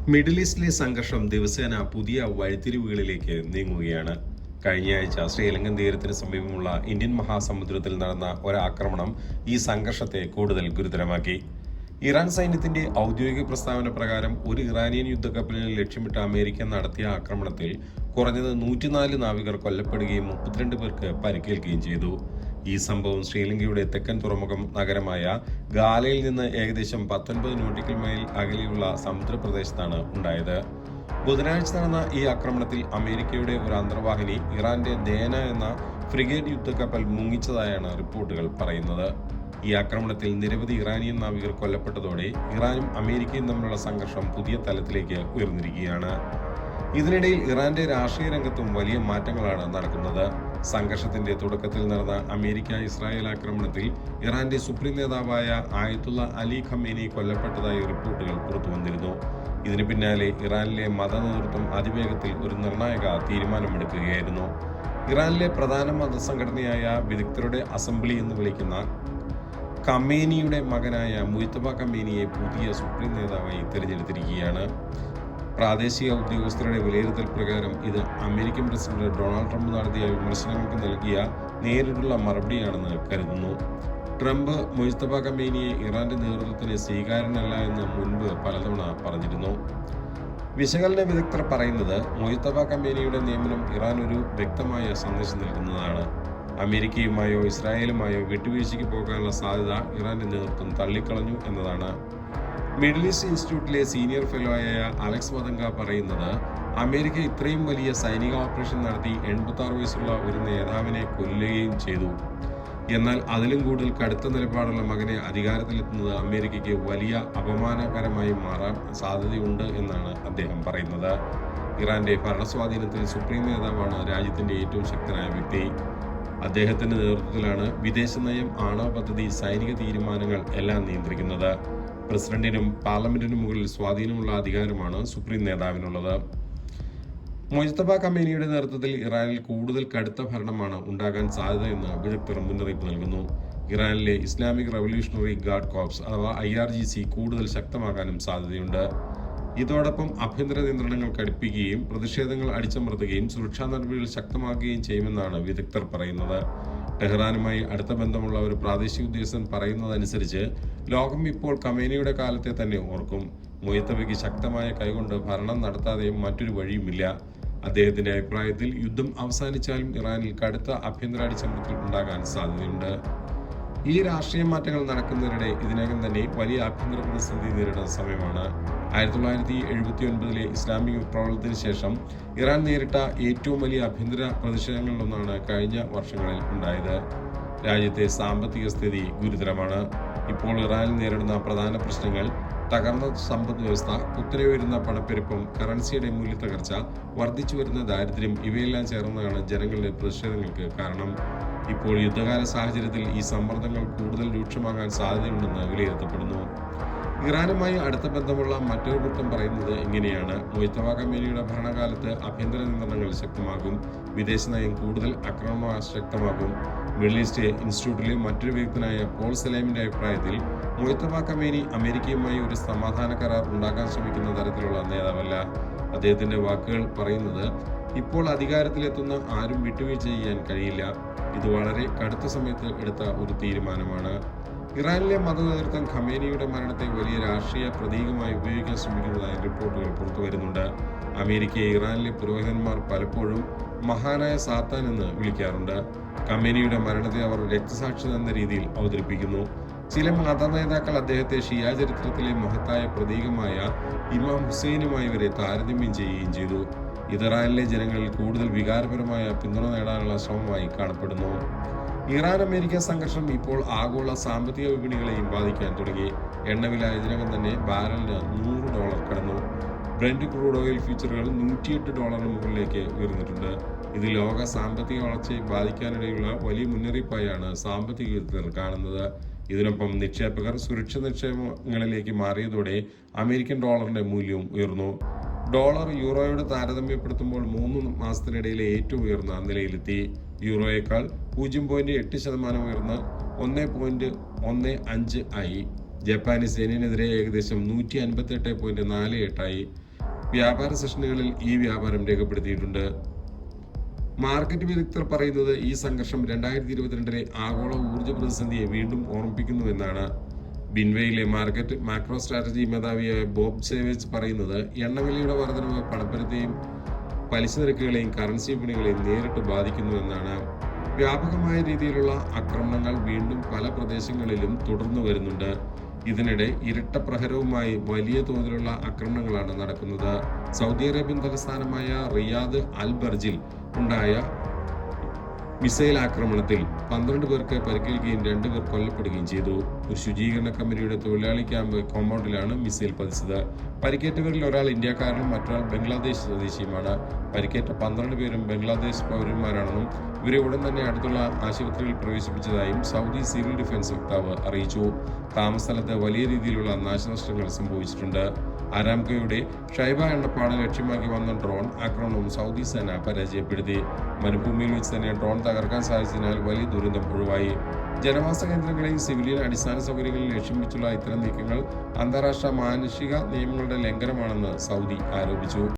Middle ഈസ്റ്റിലെ സംഘർഷം ദിവസേന പുതിയ വഴിത്തിരിവുകളിലേക്ക് നീങ്ങുകയാണ്. കഴിഞ്ഞയാഴ്ച ശ്രീലങ്കൻ തീരത്തിന് സമീപമുള്ള ഇന്ത്യൻ മഹാസമുദ്രത്തിൽ നടന്ന ഒരാക്രമണം ഈ സംഘർഷത്തെ കൂടുതൽ ഗുരുതരമാക്കി. ഇറാൻ സൈന്യത്തിന്റെ ഔദ്യോഗിക പ്രസ്താവന പ്രകാരം ഒരു ഇറാനിയൻ യുദ്ധക്കപ്പലിനെ ലക്ഷ്യമിട്ട് അമേരിക്ക നടത്തിയ ആക്രമണത്തിൽ കുറഞ്ഞത് 104 നാവികർ കൊല്ലപ്പെടുകയും 32 പേർക്ക് പരിക്കേൽക്കുകയും ചെയ്തു. ഈ സംഭവം ശ്രീലങ്കയുടെ തെക്കൻ തുറമുഖം നഗരമായ ഗാലയിൽ നിന്ന് ഏകദേശം 19 നോട്ടിക്കൽ മൈൽ അകലെയുള്ള സമുദ്രപ്രദേശത്താണ് ഉണ്ടായത്. ബുധനാഴ്ച നടന്ന ഈ ആക്രമണത്തിൽ അമേരിക്കയുടെ ഒരു അന്തർവാഹിനി ഇറാന്റെ ദേന എന്ന ഫ്രിഗേറ്റ് യുദ്ധക്കപ്പൽ മുങ്ങിച്ചതായാണ് റിപ്പോർട്ടുകൾ പറയുന്നത്. ഈ ആക്രമണത്തിൽ നിരവധി ഇറാനിയൻ നാവികർ കൊല്ലപ്പെട്ടതോടെ ഇറാനും അമേരിക്കയും തമ്മിലുള്ള സംഘർഷം പുതിയ തലത്തിലേക്ക് ഉയർന്നിരിക്കുകയാണ്. ഇതിനിടയിൽ ഇറാന്റെ രാഷ്ട്രീയ രംഗത്തും വലിയ മാറ്റങ്ങളാണ് നടക്കുന്നത്. സംഘർഷത്തിന്റെ തുടക്കത്തിൽ നടന്ന അമേരിക്ക-ഇസ്രായേൽ ആക്രമണത്തിൽ ഇറാന്റെ സുപ്രീം നേതാവായ ആയത്തുള്ള അലി ഖമേനി കൊല്ലപ്പെട്ടതായി റിപ്പോർട്ടുകൾ പുറത്തുവന്നിരുന്നു. ഇതിന് പിന്നാലെ ഇറാനിലെ മത നേതൃത്വം അതിവേഗത്തിൽ ഒരു നിർണായക തീരുമാനമെടുക്കുകയായിരുന്നു. ഇറാനിലെ പ്രധാന മതസംഘടനയായ വിദഗ്ധരുടെ അസംബ്ലി എന്ന് വിളിക്കുന്ന ഖമേനിയുടെ മകനായ മുജ്തബ ഖമേനിയെ പുതിയ സുപ്രീം നേതാവായി തിരഞ്ഞെടുത്തിരിക്കുകയാണ്. പ്രാദേശിക ഉദ്യോഗസ്ഥരുടെ വിലയിരുത്തൽ പ്രകാരം ഇത് അമേരിക്കൻ പ്രസിഡന്റ് ഡൊണാൾഡ് ട്രംപ് നടത്തിയ വിമർശനങ്ങൾക്ക് നൽകിയ നേരിട്ടുള്ള മറുപടിയാണെന്ന് കരുതുന്നു. ട്രംപ് മുജ്തബ ഖമേനിയെ ഇറാന്റെ നേതൃത്വത്തിന് സ്വീകാര്യനല്ല എന്ന് മുൻപ് പലതവണ പറഞ്ഞിരുന്നു. വിശകലന വിദഗ്ധർ പറയുന്നത് മുജ്തബ ഖമേനിയുടെ നിയമനം ഇറാൻ ഒരു വ്യക്തമായ സന്ദേശം നൽകുന്നതാണ്. അമേരിക്കയുമായോ ഇസ്രായേലുമായോ വിട്ടുവീഴ്ചയ്ക്ക് പോകാനുള്ള സാധ്യത ഇറാന്റെ നേതൃത്വം തള്ളിക്കളഞ്ഞു എന്നതാണ്. മിഡിൽ ഈസ്റ്റ് ഇൻസ്റ്റിറ്റ്യൂട്ടിലെ സീനിയർ ഫെലോ ആയ അലക്സ് മതങ്ക പറയുന്നത്, അമേരിക്ക ഇത്രയും വലിയ സൈനിക ഓപ്പറേഷൻ നടത്തി 86 വയസ്സുള്ള ഒരു നേതാവിനെ കൊല്ലുകയും ചെയ്തു. എന്നാൽ അതിലും കൂടുതൽ കടുത്ത നിലപാടുള്ള മകനെ അധികാരത്തിലെത്തുന്നത് അമേരിക്കയ്ക്ക് വലിയ അപമാനകരമായി മാറാൻ സാധ്യതയുണ്ട് എന്നാണ് അദ്ദേഹം പറയുന്നത്. ഇറാന്റെ ഭരണസ്വാധീനത്തിൽ സുപ്രീം നേതാവാണ് രാജ്യത്തിന്റെ ഏറ്റവും ശക്തനായ വ്യക്തി. അദ്ദേഹത്തിന്റെ നേതൃത്വത്തിലാണ് വിദേശ നയം, ആണവ പദ്ധതി, സൈനിക തീരുമാനങ്ങൾ എല്ലാം നിയന്ത്രിക്കുന്നത്. പ്രസിഡന്റിനും പാർലമെന്റിനും മുകളിൽ സ്വാധീനമുള്ള അധികാരമാണ് സുപ്രീം നേതാവിനുള്ളത്. മുജ്തബ ഖമേനിയുടെ നേതൃത്വത്തിൽ ഇറാനിൽ കൂടുതൽ കടുത്ത ഭരണമാണ് ഉണ്ടാകാൻ സാധ്യതയെന്ന് വിദഗ്ധർ മുന്നറിയിപ്പ് നൽകുന്നു. ഇറാനിലെ ഇസ്ലാമിക് റവല്യൂഷണറി ഗാർഡ് കോർപ്സ് അഥവാ IRGC കൂടുതൽ ശക്തമാകാനും സാധ്യതയുണ്ട്. ഇതോടൊപ്പം ആഭ്യന്തര നിയന്ത്രണങ്ങൾ കടുപ്പിക്കുകയും പ്രതിഷേധങ്ങൾ അടിച്ചമർത്തുകയും സുരക്ഷാ നടപടികൾ ശക്തമാക്കുകയും ചെയ്യുമെന്നാണ് വിദഗ്ധർ പറയുന്നത്. ടെഹ്റാനുമായി അടുത്ത ബന്ധമുള്ള ഒരു പ്രാദേശിക ഉദ്യോഗസ്ഥൻ പറയുന്നതനുസരിച്ച് ലോകം ഇപ്പോൾ ഖമേനിയുടെ കാലത്തെ തന്നെ ഓർക്കും. മുജ്തബയ്ക്ക് ശക്തമായ കൈകൊണ്ട് ഭരണം നടത്താതെ മറ്റൊരു വഴിയുമില്ല. അദ്ദേഹത്തിന്റെ അഭിപ്രായത്തിൽ യുദ്ധം അവസാനിച്ചാലും ഇറാനിൽ കടുത്ത ആഭ്യന്തര അടിച്ചമർത്തൽ ഉണ്ടാകാൻ സാധ്യതയുണ്ട്. ഈ രാഷ്ട്രീയ മാറ്റങ്ങൾ നടക്കുന്നതിനിടെ ഇതിനകം തന്നെ വലിയ ആഭ്യന്തര പ്രതിസന്ധി നേരിടുന്ന സമയമാണ്. 1979 ഇസ്ലാമിക വിപ്ലവത്തിന് ശേഷം ഇറാൻ നേരിട്ട ഏറ്റവും വലിയ ആഭ്യന്തര പ്രതിഷേധങ്ങളിലൊന്നാണ് കഴിഞ്ഞ വർഷങ്ങളിൽ ഉണ്ടായത്. രാജ്യത്തെ സാമ്പത്തിക സ്ഥിതി ഗുരുതരമാണ്. ഇപ്പോൾ ഇറാനിൽ നേരിടുന്ന പ്രധാന പ്രശ്നങ്ങൾ തകർന്ന സമ്പദ് വ്യവസ്ഥ, കുത്തനെ ഉയരുന്ന പണപ്പെരുപ്പം, കറൻസിയുടെ മൂല്യത്തകർച്ച, വർദ്ധിച്ചു വരുന്ന ദാരിദ്ര്യം ഇവയെല്ലാം ചേർന്നതാണ് ജനങ്ങളുടെ പ്രതിഷേധങ്ങൾക്ക് കാരണം. ഇപ്പോൾ യുദ്ധകാല സാഹചര്യത്തിൽ ഈ സമ്മർദ്ദങ്ങൾ കൂടുതൽ രൂക്ഷമാകാൻ സാധ്യതയുണ്ടെന്ന് വിലയിരുത്തപ്പെടുന്നു. ഇറാനുമായി അടുത്ത ബന്ധമുള്ള മറ്റൊരു വൃത്തം പറയുന്നത് ഇങ്ങനെയാണ്: മുജ്തബ ഖമേനിയുടെ ഭരണകാലത്ത് ആഭ്യന്തര നിയന്ത്രണങ്ങൾ ശക്തമാകും, വിദേശ നയം കൂടുതൽ ആക്രമണാസക്തമാകും. മിഡിൽ ഈസ്റ്റ് ഇൻസ്റ്റിറ്റ്യൂട്ടിലെ മറ്റൊരു വിദഗ്ധനായ പോൾ സലേമിന്റെ അഭിപ്രായത്തിൽ മുജ്തബ ഖമേനി അമേരിക്കയുമായി ഒരു സമാധാന കരാർ ഉണ്ടാക്കാൻ ശ്രമിക്കുന്ന തരത്തിലുള്ള നേതാവല്ല. അദ്ദേഹത്തിന്റെ വാക്കുകൾ പറയുന്നത്, ഇപ്പോൾ അധികാരത്തിലെത്തുന്ന ആരും വിട്ടുവീഴ്ച ചെയ്യാൻ കഴിയില്ല. ഇത് വളരെ കടുത്ത സമയത്ത് എടുത്ത ഒരു തീരുമാനമാണ്. ഇറാനിലെ മത നേതൃത്വം ഖമേനിയുടെ മരണത്തെ വലിയ രാഷ്ട്രീയ പ്രതീകമായി ഉപയോഗിക്കാൻ ശ്രമിക്കുന്നതായി റിപ്പോർട്ടുകൾ പുറത്തുവരുന്നുണ്ട്. അമേരിക്കയെ ഇറാനിലെ പുരോഹിതന്മാർ പലപ്പോഴും മഹാനായ സാത്താൻ എന്ന് വിളിക്കാറുണ്ട്. ഖമേനിയുടെ മരണത്തെ അവർ രക്തസാക്ഷി എന്ന രീതിയിൽ അവതരിപ്പിക്കുന്നു. ചില മത നേതാക്കൾ അദ്ദേഹത്തെ ഷിയ ചരിത്രത്തിലെ മഹത്തായ പ്രതീകമായ ഇമാം ഹുസൈനുമായി വരെ താരതമ്യം ചെയ്യുകയും ചെയ്തു. ഇത് ഇറാനിലെ ജനങ്ങളിൽ കൂടുതൽ വികാരപരമായ പിന്തുണ നേടാനുള്ള ശ്രമമായി കാണപ്പെടുന്നു. ഇറാൻ അമേരിക്ക സംഘർഷം ഇപ്പോൾ ആഗോള സാമ്പത്തിക വിപണികളെയും ബാധിക്കാൻ തുടങ്ങി. എണ്ണവില ഇതിനകം തന്നെ ബാരലിന് $100 കടന്നു. ബ്രെന്റ് ക്രൂഡ് ഓയിൽ ഫ്യൂച്ചറുകൾ $108 മുകളിലേക്ക് ഉയർന്നിട്ടുണ്ട്. ഇത് ലോക സാമ്പത്തിക വളർച്ചയെ ബാധിക്കാനിടയുള്ള വലിയ മുന്നറിയിപ്പായാണ് സാമ്പത്തിക വിദഗ്ധർ കാണുന്നത്. ഇതിനൊപ്പം നിക്ഷേപകർ സുരക്ഷിത നിക്ഷേപങ്ങളിലേക്ക് മാറിയതോടെ അമേരിക്കൻ ഡോളറിന്റെ മൂല്യവും ഉയർന്നു. ഡോളർ യൂറോയോട് താരതമ്യപ്പെടുത്തുമ്പോൾ 3 മാസത്തിനിടയിലെ ഏറ്റവും ഉയർന്ന നിലയിലെത്തി. യൂറോയേക്കാൾ 0.8% ഉയർന്ന് 1.15 ആയി. ജപ്പാനീസ് യെനിനെതിരെ ഏകദേശം 158.48 ആയി. വ്യാപാര സെഷനുകളിൽ ഈ വ്യാപാരം രേഖപ്പെടുത്തിയിട്ടുണ്ട്. മാർക്കറ്റ് വിദഗ്ധർ പറയുന്നത് ഈ സംഘർഷം 2022 ആഗോള ഊർജ്ജ പ്രതിസന്ധിയെ വീണ്ടും ഓർമ്മിപ്പിക്കുന്നുവെന്നാണ്. ബിൻവേയിലെ മാർക്കറ്റ് മാക്രോ സ്ട്രാറ്റജി മേധാവിയായ ബോബ് സേവേജ് പറയുന്നത് എണ്ണവിലയുടെ വർധനവ് പണപ്പെരുത്തെയും പലിശ നിരക്കുകളെയും കറൻസി വിപണികളെയും നേരിട്ട് ബാധിക്കുന്നുവെന്നാണ്. വ്യാപകമായ രീതിയിലുള്ള ആക്രമണങ്ങൾ വീണ്ടും പല പ്രദേശങ്ങളിലും തുടർന്നു വരുന്നുണ്ട്. ഇതിനിടെ ഇരട്ട പ്രഹരവുമായി വലിയ തോതിലുള്ള ആക്രമണങ്ങളാണ് നടക്കുന്നത്. സൗദി അറേബ്യൻ തലസ്ഥാനമായ റിയാദ് അൽ ബർജിൽ ഉണ്ടായ മിസൈൽ ആക്രമണത്തിൽ 12 പേർക്ക് പരിക്കേൽക്കുകയും 2 പേർ കൊല്ലപ്പെടുകയും ചെയ്തു. ഒരു ശുചീകരണ കമ്പനിയുടെ തൊഴിലാളി ക്യാമ്പ് കോമ്പൗണ്ടിലാണ് മിസൈൽ പതിച്ചത്. പരിക്കേറ്റവരിൽ ഒരാൾ ഇന്ത്യക്കാരനും മറ്റൊരാൾ ബംഗ്ലാദേശ് സ്വദേശിയുമാണ്. പരിക്കേറ്റ 12 പേരും ബംഗ്ലാദേശ് പൗരന്മാരാണെന്നും ഇവരെ ഉടൻ തന്നെ അടുത്തുള്ള ആശുപത്രിയിൽ പ്രവേശിപ്പിച്ചതായും സൗദി സിവിൽ ഡിഫൻസ് വക്താവ് അറിയിച്ചു. താമസസ്ഥലത്ത് വലിയ രീതിയിലുള്ള നാശനഷ്ടങ്ങൾ സംഭവിച്ചിട്ടുണ്ട്. അരാംകോയുടെ ഷൈബ എണ്ണപ്പാട ലക്ഷ്യമാക്കി വന്ന ഡ്രോൺ ആക്രമണവും സൗദി സേന പരാജയപ്പെടുത്തി. മരുഭൂമിയിൽ വെച്ച് തന്നെ ഡ്രോൺ തകർക്കാൻ സാധിച്ചതിനാൽ വലിയ ദുരന്തം ഒഴിവായി. ജനവാസ കേന്ദ്രങ്ങളെയും സിവിലിയൻ അടിസ്ഥാന സൗകര്യങ്ങളെയും ലക്ഷ്യം വെച്ചുള്ള ഇത്തരം നീക്കങ്ങൾ അന്താരാഷ്ട്ര മാനുഷിക നിയമങ്ങളുടെ ലംഘനമാണെന്ന് സൗദി ആരോപിച്ചു.